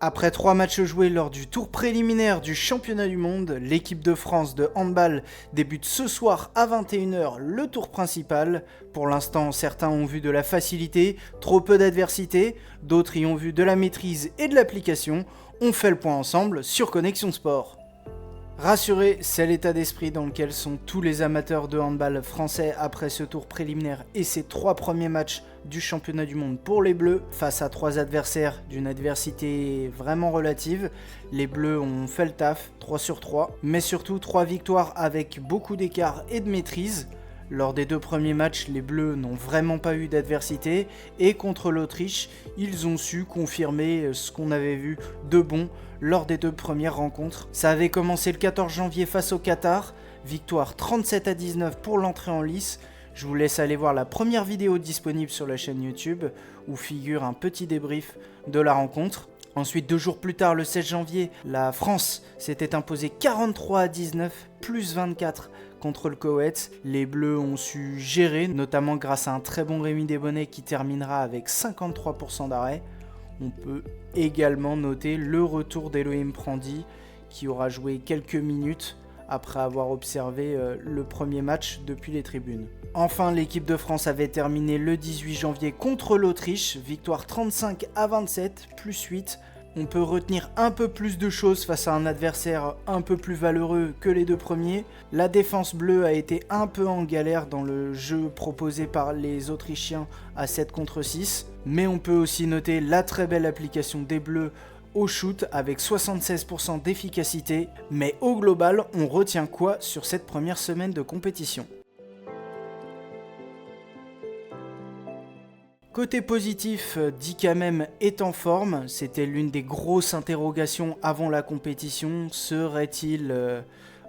Après 3 matchs joués lors du tour préliminaire du championnat du monde, l'équipe de France de handball débute ce soir à 21h le tour principal. Pour l'instant, certains ont vu de la facilité, trop peu d'adversité, d'autres y ont vu de la maîtrise et de l'application. On fait le point ensemble sur Connexion Sport. Rassurés, c'est l'état d'esprit dans lequel sont tous les amateurs de handball français après ce tour préliminaire et ces 3 premiers matchs du championnat du monde pour les Bleus face à 3 adversaires d'une adversité vraiment relative. Les Bleus ont fait le taf, 3 sur 3, mais surtout 3 victoires avec beaucoup d'écart et de maîtrise. Lors des 2 premiers matchs, les Bleus n'ont vraiment pas eu d'adversité et contre l'Autriche, ils ont su confirmer ce qu'on avait vu de bon lors des 2 premières rencontres. Ça avait commencé le 14 janvier face au Qatar, victoire 37-19 pour l'entrée en lice. Je vous laisse aller voir la première vidéo disponible sur la chaîne YouTube où figure un petit débrief de la rencontre. Ensuite, 2 jours plus tard, le 16 janvier, la France s'était imposée 43-19, plus 24 contre le Koweït. Les Bleus ont su gérer, notamment grâce à un très bon Rémi Desbonnets qui terminera avec 53% d'arrêt. On peut également noter le retour d'Elohim Prandi qui aura joué quelques minutes après avoir observé le premier match depuis les tribunes. Enfin, l'équipe de France avait terminé le 18 janvier contre l'Autriche, victoire 35-27, plus 8. On peut retenir un peu plus de choses face à un adversaire un peu plus valeureux que les 2 premiers. La défense bleue a été un peu en galère dans le jeu proposé par les Autrichiens à 7 contre 6. Mais on peut aussi noter la très belle application des Bleus au shoot avec 76% d'efficacité. Mais au global, on retient quoi sur cette première semaine de compétition ? Côté positif, Dikamem est en forme, c'était l'une des grosses interrogations avant la compétition. Serait-il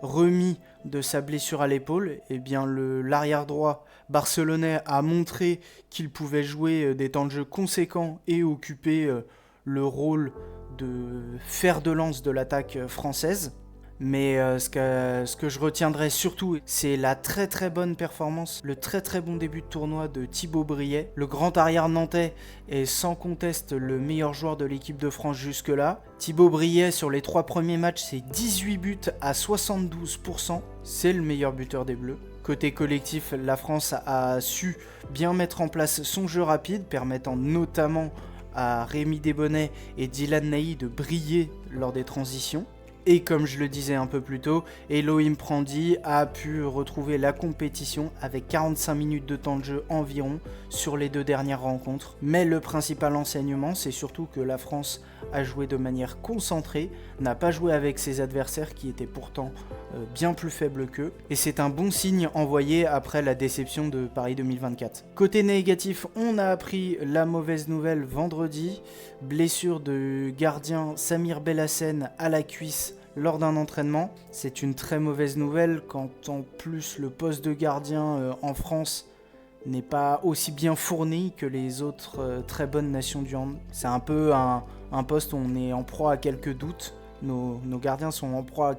remis de sa blessure à l'épaule ? Eh bien, l'arrière droit barcelonais a montré qu'il pouvait jouer des temps de jeu conséquents et occuper le rôle de fer de lance de l'attaque française. Mais ce que je retiendrai surtout, c'est la très très bonne performance, le très très bon début de tournoi de Thibaut Briet. Le grand arrière nantais est sans conteste le meilleur joueur de l'équipe de France jusque-là. Thibaut Briet, sur les 3 premiers matchs, c'est 18 buts à 72%. C'est le meilleur buteur des Bleus. Côté collectif, la France a su bien mettre en place son jeu rapide, permettant notamment à Rémi Desbonnets et Dylan Nahi de briller lors des transitions. Et comme je le disais un peu plus tôt, Elohim Prandi a pu retrouver la compétition avec 45 minutes de temps de jeu environ sur les 2 dernières rencontres. Mais le principal enseignement, c'est surtout que la France a joué de manière concentrée, n'a pas joué avec ses adversaires qui étaient pourtant bien plus faibles qu'eux. Et c'est un bon signe envoyé après la déception de Paris 2024. Côté négatif, on a appris la mauvaise nouvelle vendredi. Blessure de gardien Samir Belhassen à la cuisse lors d'un entraînement. C'est une très mauvaise nouvelle quand en plus le poste de gardien en France n'est pas aussi bien fourni que les autres très bonnes nations du hand. C'est un peu un poste où on est en proie à quelques doutes. Nos gardiens sont en proie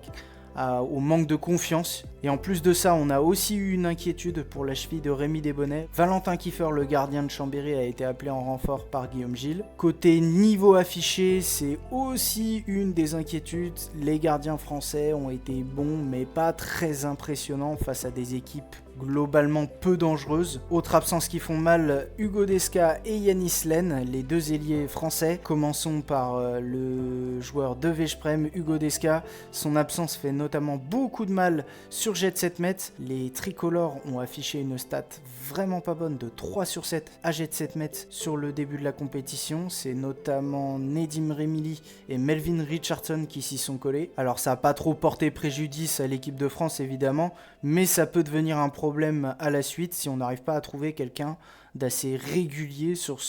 au manque de confiance. Et en plus de ça, on a aussi eu une inquiétude pour la cheville de Rémi Desbonnets. Valentin Kiefer, le gardien de Chambéry, a été appelé en renfort par Guillaume Gilles. Côté niveau affiché, c'est aussi une des inquiétudes. Les gardiens français ont été bons, mais pas très impressionnants face à des équipes globalement peu dangereuses. Autres absences qui font mal, Hugo Desca et Yanis Len, les 2 ailiers français. Commençons par le joueur de Veszprém, Hugo Desca. Son absence fait notamment beaucoup de mal sur Jet 7 mètres. Les tricolores ont affiché une stat vraiment pas bonne de 3 sur 7 à Jet 7 mètres sur le début de la compétition. C'est notamment Nedim Remili et Melvin Richardson qui s'y sont collés. Alors ça n'a pas trop porté préjudice à l'équipe de France évidemment, mais ça peut devenir un problème à la suite si on n'arrive pas à trouver quelqu'un d'assez régulier sur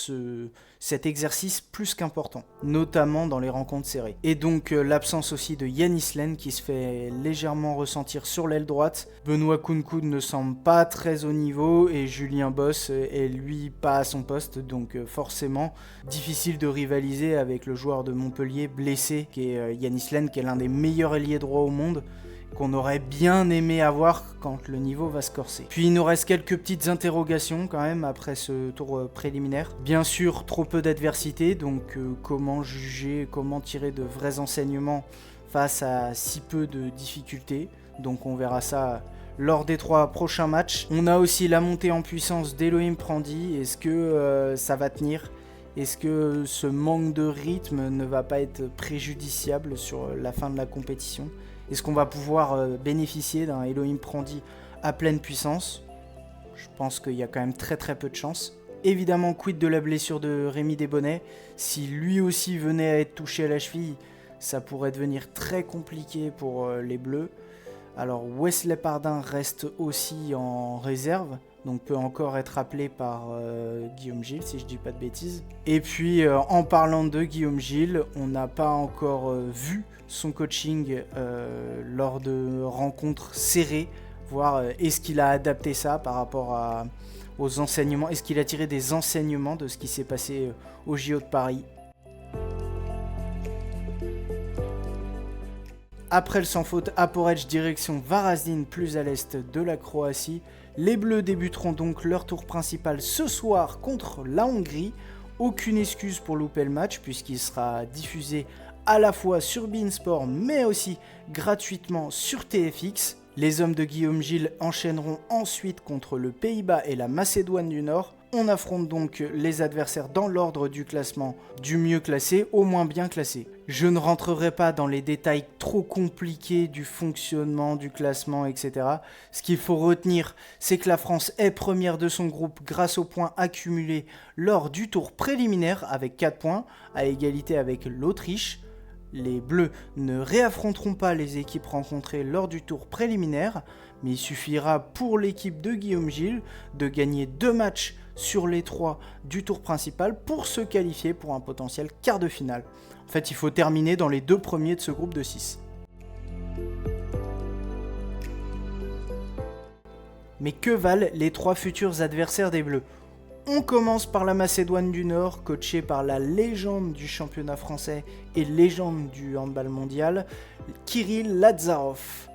cet exercice plus qu'important, notamment dans les rencontres serrées. Et donc l'absence aussi de Yanis Len qui se fait légèrement ressentir sur l'aile droite. Benoît Kounkoun ne semble pas très au niveau et Julien Boss est lui pas à son poste, donc forcément difficile de rivaliser avec le joueur de Montpellier blessé qui est Yanis Len, qui est l'un des meilleurs ailiers droits au monde qu'on aurait bien aimé avoir quand le niveau va se corser. Puis il nous reste quelques petites interrogations quand même après ce tour préliminaire. Bien sûr, trop peu d'adversité, donc comment juger, comment tirer de vrais enseignements face à si peu de difficultés. Donc on verra ça lors des 3 prochains matchs. On a aussi la montée en puissance d'Elohim Prandi. Est-ce que ça va tenir ? Est-ce que ce manque de rythme ne va pas être préjudiciable sur la fin de la compétition ? Est-ce qu'on va pouvoir bénéficier d'un Elohim Prandi à pleine puissance ? Je pense qu'il y a quand même très peu de chance. Évidemment, quid de la blessure de Rémi Desbonnets ? Si lui aussi venait à être touché à la cheville, ça pourrait devenir très compliqué pour les Bleus. Alors Wesley Pardin reste aussi en réserve, donc peut encore être appelé par Guillaume Gilles, si je dis pas de bêtises. Et puis en parlant de Guillaume Gilles, on n'a pas encore vu son coaching lors de rencontres serrées, voir est-ce qu'il a adapté ça par rapport aux enseignements, est-ce qu'il a tiré des enseignements de ce qui s'est passé au JO de Paris. Après le sans faute à Porridge, direction Varaždin, plus à l'est de la Croatie. Les Bleus débuteront donc leur tour principal ce soir contre la Hongrie. Aucune excuse pour louper le match puisqu'il sera diffusé à la fois sur beIN Sport mais aussi gratuitement sur TFX. Les hommes de Guillaume Gilles enchaîneront ensuite contre le Pays-Bas et la Macédoine du Nord. On affronte donc les adversaires dans l'ordre du classement, du mieux classé au moins bien classé. Je ne rentrerai pas dans les détails trop compliqués du fonctionnement, du classement, etc. Ce qu'il faut retenir, c'est que la France est première de son groupe grâce aux points accumulés lors du tour préliminaire avec 4 points, à égalité avec l'Autriche. Les Bleus ne réaffronteront pas les équipes rencontrées lors du tour préliminaire, mais il suffira pour l'équipe de Guillaume Gilles de gagner 2 matchs sur les 3 du tour principal pour se qualifier pour un potentiel quart de finale. En fait, il faut terminer dans les 2 premiers de ce groupe de 6. Mais que valent les 3 futurs adversaires des Bleus ? On commence par la Macédoine du Nord, coachée par la légende du championnat français et légende du handball mondial, Kirill Lazarov.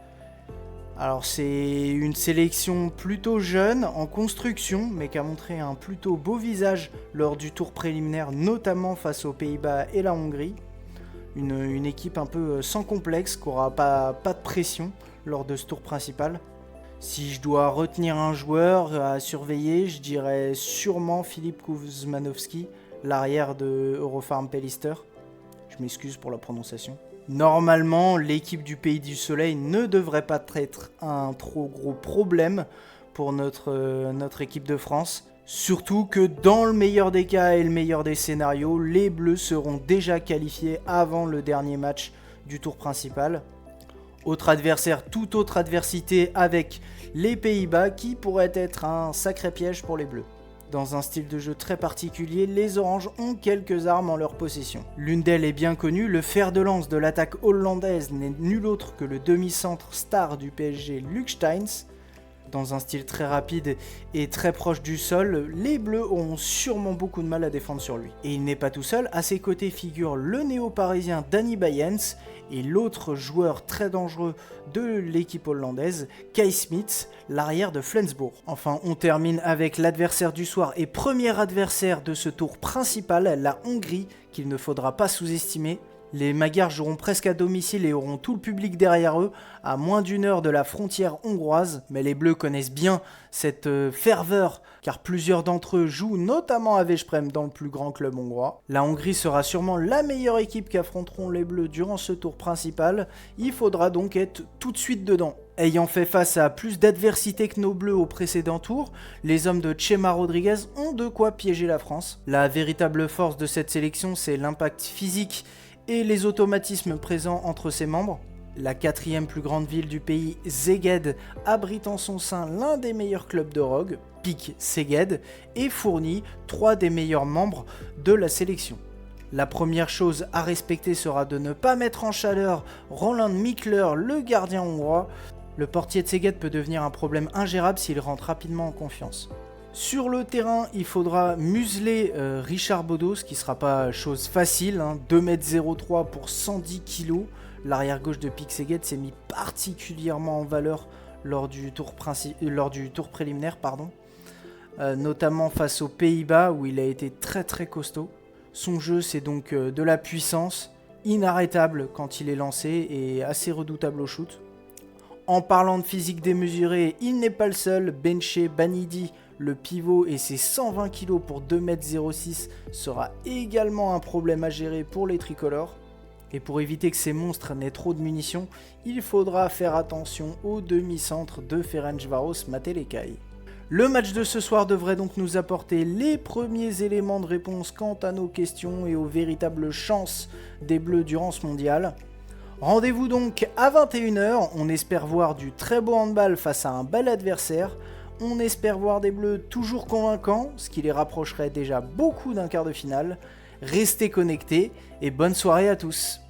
Alors c'est une sélection plutôt jeune, en construction, mais qui a montré un plutôt beau visage lors du tour préliminaire, notamment face aux Pays-Bas et la Hongrie. Une équipe un peu sans complexe, qui n'aura pas de pression lors de ce tour principal. Si je dois retenir un joueur à surveiller, je dirais sûrement Filip Kuzmanovski, l'arrière de Eurofarm Pelister. Je m'excuse pour la prononciation. Normalement, l'équipe du Pays du Soleil ne devrait pas être un trop gros problème pour notre équipe de France. Surtout que dans le meilleur des cas et le meilleur des scénarios, les Bleus seront déjà qualifiés avant le dernier match du tour principal. Autre adversaire, toute autre adversité avec les Pays-Bas qui pourrait être un sacré piège pour les Bleus. Dans un style de jeu très particulier, les Oranges ont quelques armes en leur possession. L'une d'elles est bien connue, le fer de lance de l'attaque hollandaise n'est nul autre que le demi-centre star du PSG, Luc Steins. Dans un style très rapide et très proche du sol, les Bleus auront sûrement beaucoup de mal à défendre sur lui. Et il n'est pas tout seul, à ses côtés figure le néo-parisien Danny Bayens et l'autre joueur très dangereux de l'équipe hollandaise, Kai Smits, l'arrière de Flensburg. Enfin, on termine avec l'adversaire du soir et premier adversaire de ce tour principal, la Hongrie, qu'il ne faudra pas sous-estimer. Les Magyars joueront presque à domicile et auront tout le public derrière eux, à moins d'1 heure de la frontière hongroise. Mais les Bleus connaissent bien cette ferveur, car plusieurs d'entre eux jouent notamment à Veszprém dans le plus grand club hongrois. La Hongrie sera sûrement la meilleure équipe qu'affronteront les Bleus durant ce tour principal. Il faudra donc être tout de suite dedans. Ayant fait face à plus d'adversité que nos Bleus au précédent tour, les hommes de Chema Rodriguez ont de quoi piéger la France. La véritable force de cette sélection, c'est l'impact physique et les automatismes présents entre ses membres. La 4e plus grande ville du pays, Szeged, abrite en son sein l'un des meilleurs clubs de rogue, PIK Szeged, et fournit 3 des meilleurs membres de la sélection. La première chose à respecter sera de ne pas mettre en chaleur Roland Mikler, le gardien hongrois. Le portier de Szeged peut devenir un problème ingérable s'il rentre rapidement en confiance. Sur le terrain, il faudra museler Richard Bodo, ce qui ne sera pas chose facile, 2,03 m pour 110 kg. L'arrière gauche de Pixeget s'est mis particulièrement en valeur lors du tour préliminaire, notamment face aux Pays-Bas où il a été très très costaud. Son jeu, c'est donc de la puissance, inarrêtable quand il est lancé et assez redoutable au shoot. En parlant de physique démesurée, il n'est pas le seul. Bencher Banidi, le pivot, et ses 120 kg pour 2,06 m sera également un problème à gérer pour les tricolores. Et pour éviter que ces monstres n'aient trop de munitions, il faudra faire attention au demi-centre de Ferencváros Matelekai. Le match de ce soir devrait donc nous apporter les premiers éléments de réponse quant à nos questions et aux véritables chances des Bleus durant ce mondial. Rendez-vous donc à 21 h, on espère voir du très beau handball face à un bel adversaire. On espère voir des Bleus toujours convaincants, ce qui les rapprocherait déjà beaucoup d'un quart de finale. Restez connectés et bonne soirée à tous.